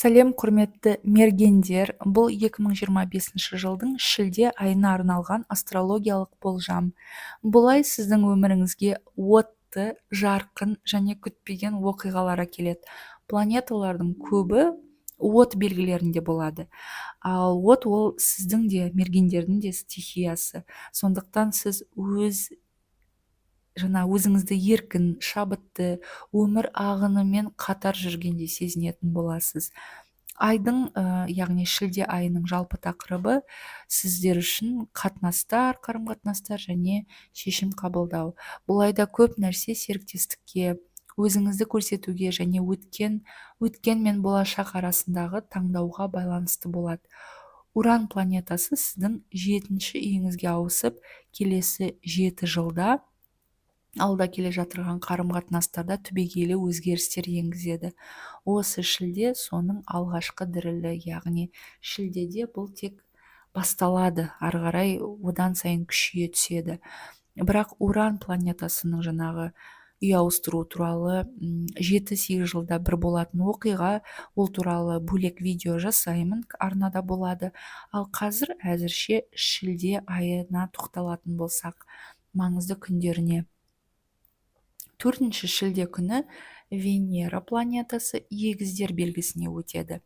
Сәлем құрметті мергендер, бұл 2025 жылдың шілде айына арналған астрологиялық болжам. Бұлай сіздің өміріңізге отты, жарқын және күтпеген оқиғалар әкеледі. Планеталардың көбі от белгілерінде болады. Ал от ол сіздің де мергендердің де стихиясы. Сондықтан сіз өзіңізді еркін, шабытты, өмір ағынымен қатар жүргендей сезінетін боласыз. Айдың, яғни шілде айының жалпы тақырыбы сіздер үшін қатынастар, қарым-қатынастар және шешім қабылдау. Бұл айда көп нәрсе серіктестікке, өзіңізді көрсетуге және өткен мен болашақ арасындағы таңдауға байланысты болады. Уран планетасы сіздің 7-ші үйіңізге ауысып, келесі 7 жылда алда келе жатырған қарым-қатынастарда түбегейлі өзгерістер енгізеді. Осы шілде соның алғашқы дірілі, яғни шілдеде бұл тек басталады, ары қарай одан сайын күшейе түседі. Бірақ Уран планетасының жаңағы үй ауыстыру туралы 7-8 жылда бір болатын оқиға, ол туралы бөлек видео жасаймын, арнада болады. Ал қазір әзірше шілде айына тоқталатын болсақ, маңызды күндеріне. 4-ші шілде күні Венера планетасы егіздер белгісіне өтеді.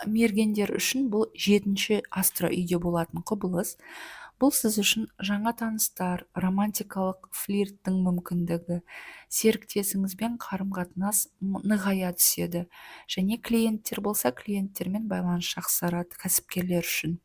Мергендер үшін бұл 7-ші астро үйде болатын құбылыс. Бұл сіз үшін жаңа таныстар, романтикалық флирттің мүмкіндігі, серіктесіңізбен қарым-қатынас нығая түседі. Және клиенттер болса, клиенттермен байланыс жақсарады кәсіпкерлер үшін.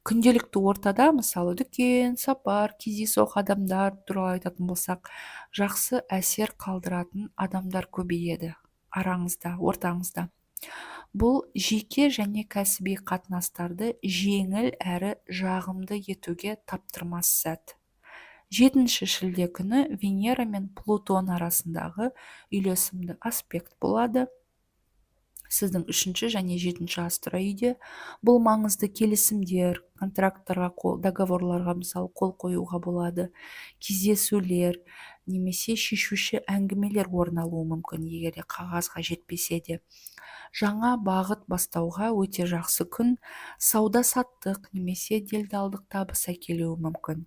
Күнделікті ортада, мысалы дүкен, сапар, кездейсоқ адамдар туралы айтатын болсақ, жақсы әсер қалдыратын адамдар көбейеді араңызда, ортаңызда. Бұл жеке және кәсіби қатынастарды жеңіл әрі жағымды етуге таптырмас сәт. 7-ші шілде күні Венера мен Плутон арасындағы үйлесімді аспект болады. Сіздің 3-ші және 7-ші астро үйде бұл маңызды келісімдер, контракттарға, договорларға мысалы қол қоюға болады, кездесулер немесе шешуші әңгімелер орын алуы мүмкін, егер де қағазға жетпесе де. Жаңа бағыт бастауға өте жақсы күн, сауда-саттық немесе делдалдық табыс әкелуі мүмкін.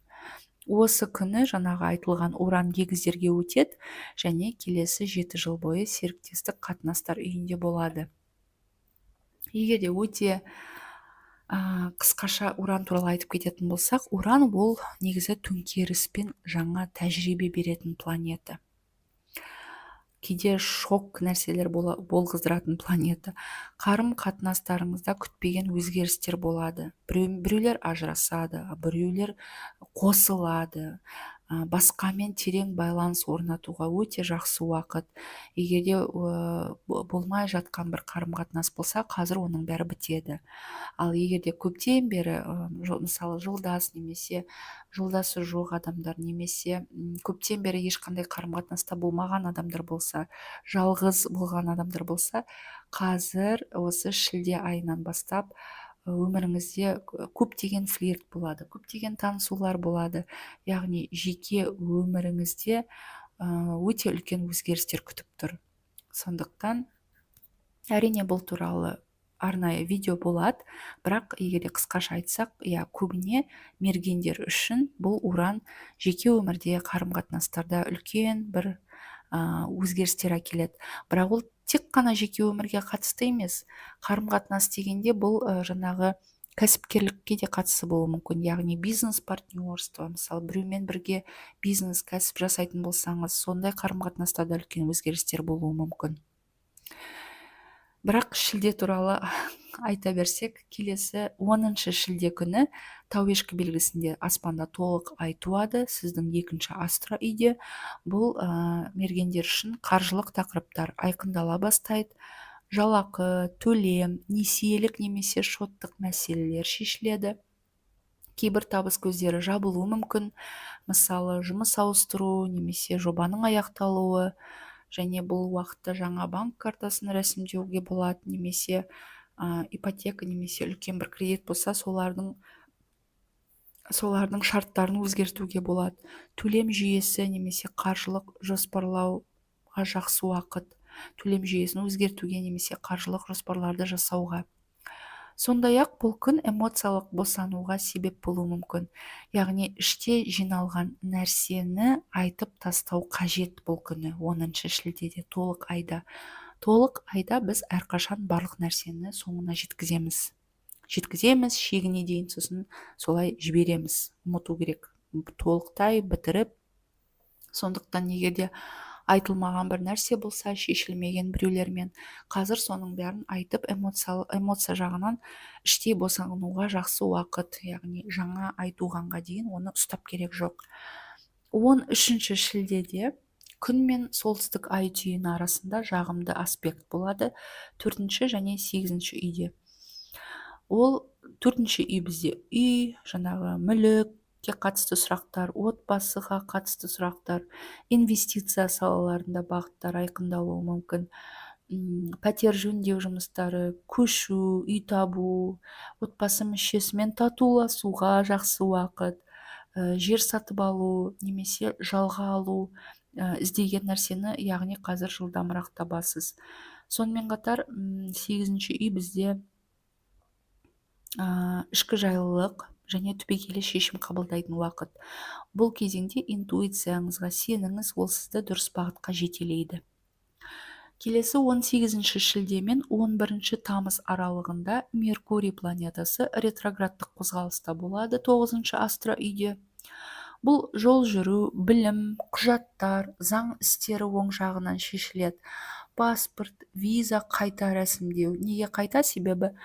Осы күні жаңағы айтылған Уран егіздерге өтеді және келесі 7 жыл бойы серіктестік қатынастар үйінде болады. Егер де өте қысқаша Уран туралы айтып кететін болсақ, Уран ол негізі төңкеріс пен жаңа тәжірибе беретін планета. Кейде шок нәрселер болғыздыратын планета. Қарым-қатынастарыңызда күтпеген өзгерістер болады. Біреулер ажырасады, біреулер қосылады. Басқамен терең байланыс орнатуға өте жақсы уақыт. Егерде болмай жатқан бір қарым-қатынас болса, қазір оның бәрі бітеді. Ал егерде көптен бері, мысалы жолдас немесе жолдасы жоқ адамдар, немесе көптен бері ешқандай қарым-қатынаста болмаған адамдар болса, жалғыз болған адамдар болса, қазір осы шілде айынан бастап өміріңізде көптеген флирт болады, көптеген танысулар болады. Яғни жеке өміріңізде өте үлкен өзгерістер күтіп тұр. Сондықтан әрине бұл туралы арнайы видео болады, бірақ егер қысқаша айтсақ, көбіне мергендер үшін бұл Уран жеке өмірде, қарым-қатынастарда үлкен бір өзгерістер әкеледі. Бірақ ол тек қана жеке өмірге қатысты емес. Қарым-қатынас дегенде бұл жаңағы кәсіпкерлікке де қатысы болуы мүмкін. Яғни бизнес партнерство, мысалы біреумен бірге бизнес кәсіп жасайтын болсаңыз, сондай қарым-қатынастарда үлкен өзгерістер болуы мүмкін. Бірақ шілде туралы айта берсек, келесі 10-шы шілде күні Тауешкі белгісінде аспанда толық ай туады, сіздің 2-ші астро үйде. Бұл мергендер үшін қаржылық тақырыптар айқындала бастайды. Жалақы, төлем, несиелік немесе шоттық мәселелер шешіледі. Кейбір табыс көздері жабылуы мүмкін, мысалы жұмыс ауыстыру немесе жобаның аяқталуы. Және бұл уақытта жаңа банк картасын рәсімдеуге болады, немесе ипотека немесе үлкен бір кредит болса, солардың шарттарын өзгертуге болады. Төлем жүйесі немесе қаржылық жоспарлауға жақсы уақыт. төлем жүйесін өзгертуге немесе қаржылық жоспарларды жасауға. Сондай-ақ бұл күн эмоциялық босануға себеп болуы мүмкін. Яғни іште жиналған нәрсені айтып тастау қажет бұл күні 10 шілдеде толық айда. Толық айда біз әрқашан барлық нәрсені соңына жеткіземіз шегіне дейін, сосын солай жібереміз. Ұмыту керек. Толықтай бітіріп, сондықтан егер де айтылмаған бір нәрсе болса, шешілмеген біреулермен, қазір соның бәрін айтып эмоция жағынан іштей босануға жақсы уақыт, яғни жаңа айтуғанға дейін оны ұстап керек жоқ. 13 шілдеде күн мен солтүстік ай түйіні арасында жағымды аспект болады 4 және 8 үйде. Ол 4 үй бізде үй, жаңағы мүлікке қатысты сұрақтар, отбасыға қатысты сұрақтар, инвестиция салаларында бағыттар айқындалуы мүмкін. Пәтер жөндеу жұмыстары, көшу, үй табу, отбасы мүшесімен татуласуға жақсы уақыт, жер сатып алу немесе жалға алу, іздеген нәрсені, яғни қазір жылдамырақ табасыз. Сонымен қатар 8 үй бізде ішкі жайлылық және түбегейлі шешім қабылдайтын уақыт. Бұл кезеңде интуицияңызға сеніңіз, ол сізді дұрыс бағытқа жетелейді. Келесі 18 шілде мен 11 тамыз аралығында Меркурий планетасы ретроградтық қозғалыста болады 9 астро үйде. Бұл жол жүру, білім, құжаттар, заң істері оң жағынан шешіледі. Паспорт, виза қайта рәсімдеу. Неге қайта? Себебі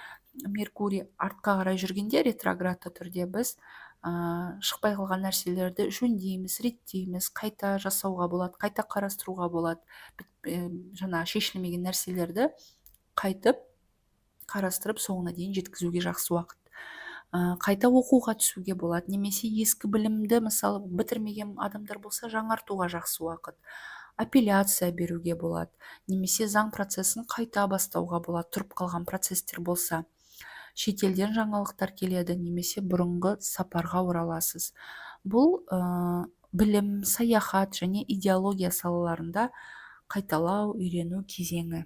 Меркурий артқа қарай жүргенде ретроградты түрде біз шықпай қалған нәрселерді жөндейміз, реттейміз, қайта жасауға болады, қайта қарастыруға болады. Жаңа шешілмеген нәрселерді қайтып қарастырып соңына дейін жеткізуге жақсы уақыт. Қайта оқуға түсуге болады, немесе ескі білімді мысалы бітірмеген адамдар болса жаңартуға жақсы уақыт. Апелляция беруге болады, немесе заң процесін қайта бастауға болады, тұрып қалған процестер болса. Шетелден жаңалықтар келеді, немесе бұрынғы сапарға ораласыз. Бұл білім, саяхат және идеология салаларында қайталау, үйрену кезеңі.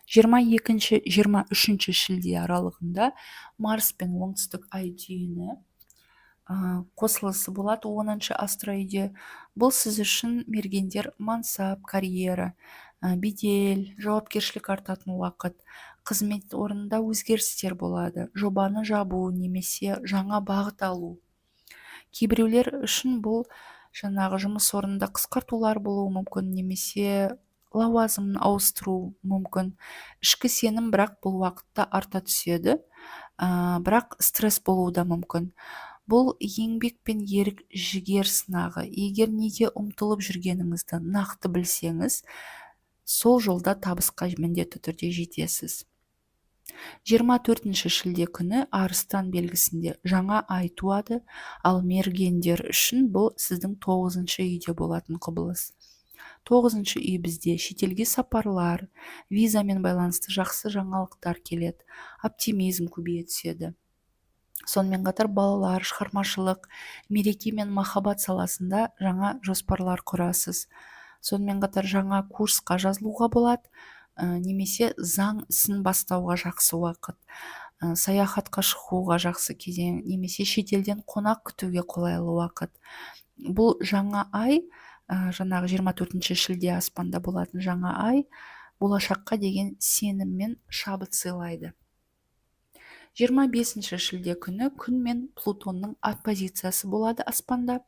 22-23 шілде аралығында Марс пен оңтүстік ай түйіні қосылысы болады 10 астро үйде. Бұл сіз үшін мергендер мансап, карьера, бедел, жауапкершілік артатын уақыт. Қызмет орнында өзгерістер болады, жобаны жабу немесе жаңа бағыт алу. Кейбіреулер үшін бұл жаңағы жұмыс орнында қысқартулар болуы мүмкін, немесе лауазымын ауыстыру мүмкін. Ішкі сенім бірақ бұл уақытта арта түседі, бірақ стресс болуы да мүмкін. Бұл еңбек пен ерік жігер сынағы. Егер неге ұмтылып жүргеніңізді нақты білсеңіз, сол жолда табысқа міндетті түрде жетесіз. 24 шілде күні Арыстан белгісінде жаңа ай туады, ал мергендер үшін бұл сіздің 9 үйде болатын құбылыс. 9 үй бізде шетелге сапарлар, визамен байланысты жақсы жаңалықтар келеді, оптимизм көбейе түседі. Сонымен қатар балалар, шығармашылық, мереке мен махаббат саласында жаңа жоспарлар құрасыз. Сонымен қатар жаңа курсқа жазылуға болады, немесе заң ісін бастауға жақсы уақыт. Саяхатқа шығуға жақсы кезең, немесе шетелден қонақ күтуге қолайлы уақыт. Бұл жаңа ай, жаңағы 24 шілде аспанда болатын жаңа ай, болашаққа деген сенім мен шабыт сыйлайды. 25 шілде күні күн мен Плутонның оппозициясы болады аспанда.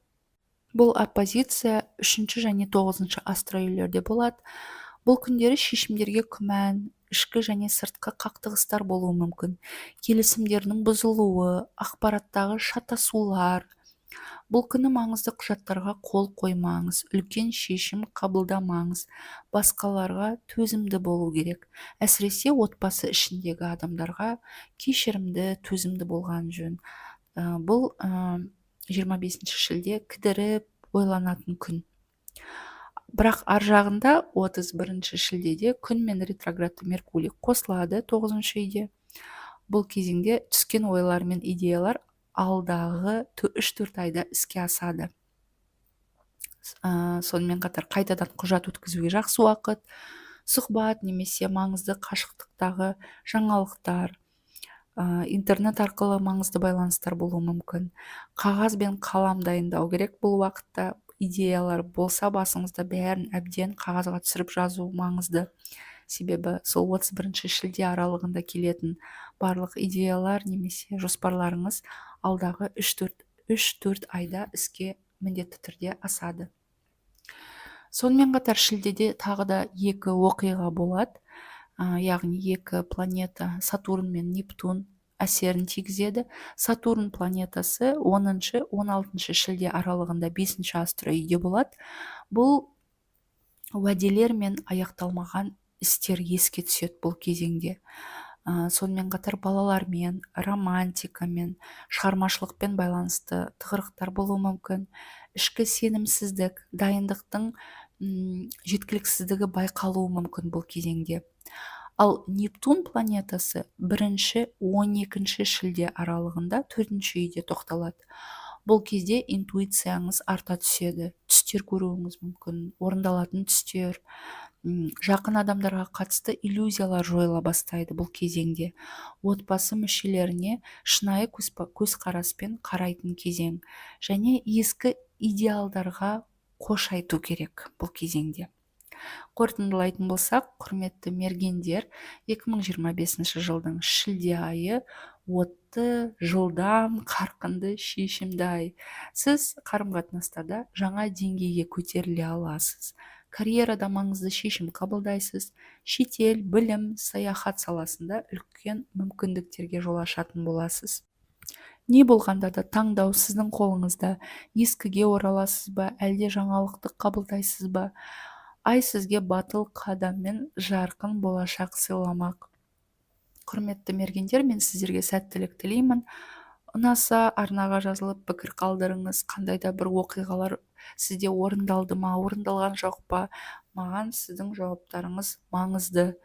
Бұл оппозиция 3 және 9 астро үйлерде болады. Бұл күндері шешімдерге күмән, ішкі және сыртқы қақтығыстар болуы мүмкін. Келісімдердің бұзылуы, ақпараттағы шатасулар. Бұл күні маңызды құжаттарға қол қоймаңыз, үлкен шешім қабылдамаңыз, басқаларға төзімді болу керек. Әсіресе отбасы ішіндегі адамдарға кешірімді, төзімді болған жөн. Бұл 25 шілде кідіріп ойланатын күн. Бірақ ар жағында 31 шілдеде күн мен ретроградты Меркурий қосылады 9 үйде. Бұл кезеңде түскен ойлар мен идеялар алдағы 3-4 айда іске асады. Сонымен қатар қайтадан құжат өткізуге жақсы уақыт, сұхбат немесе маңызды қашықтықтағы жаңалықтар, интернет арқылы маңызды байланыстар болуы мүмкін. Қағаз бен қалам дайындау керек бұл уақытта. Идеялар болса басыңызда бәрін әбден қағазға түсіріп жазу маңызды. Себебі сол 31 шілде аралығында келетін барлық идеялар немесе жоспарларыңыз алдағы 3-4 айда іске міндетті түрде асады. Сонымен қатар шілдеде тағы да 2 оқиға болады. Яғни 2 планета Сатурн мен Нептун әсерін тигізеді. Сатурн планетасы 10-16 шілде аралығында 5 астройде болады. Бұл уәделер мен аяқталмаған істер еске түседі бұл кезеңде. Сонымен қатар балалармен, романтикамен, шығармашылықпен байланысты тығырықтар болуы мүмкін. Ішкі сенімсіздік, дайындықтың жеткіліксіздігі байқалуы мүмкін бұл кезеңде. Ал Нептун планетасы 1-12 шілде аралығында 4-ші үйде тоқталады. Бұл кезде интуицияңыз арта түседі, түстер көруіңіз мүмкін, орындалатын түстер, жақын адамдарға қатысты иллюзиялар жойыла бастайды бұл кезеңде. Отбасы мүшелеріне шынайы көзқараспен қарайтын кезең және ескі идеалдарға қош айту керек бұл кезеңде. Қорытындылайтын болсақ, құрметті мергендер, 2025 жылдың шілде айы отты, жылдам, қарқынды, шешімді ай. Сіз қарым-қатынастарда жаңа деңгейге көтеріле аласыз. Карьерада маңызды шешім қабылдайсыз. Шетел, білім, саяхат саласында үлкен мүмкіндіктерге жол ашатын боласыз. Не болғанда да таңдау сіздің қолыңызда. Ескіге ораласыз ба, әлде жаңалықты қабылдайсыз ба? Ай сізге батыл қадаммен жарқын болашақ сыйламақ. Құрметті мергендер, мен сіздерге сәттілік тілеймін. Ұнаса арнаға жазылып пікір қалдырыңыз. Қандай да бір оқиғалар сізде орындалды ма, орындалған жоқ па? Маған сіздің жауаптарыңыз маңызды.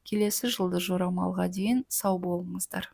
Келесі жұлдыз жорамалға дейін сау болыңыздар.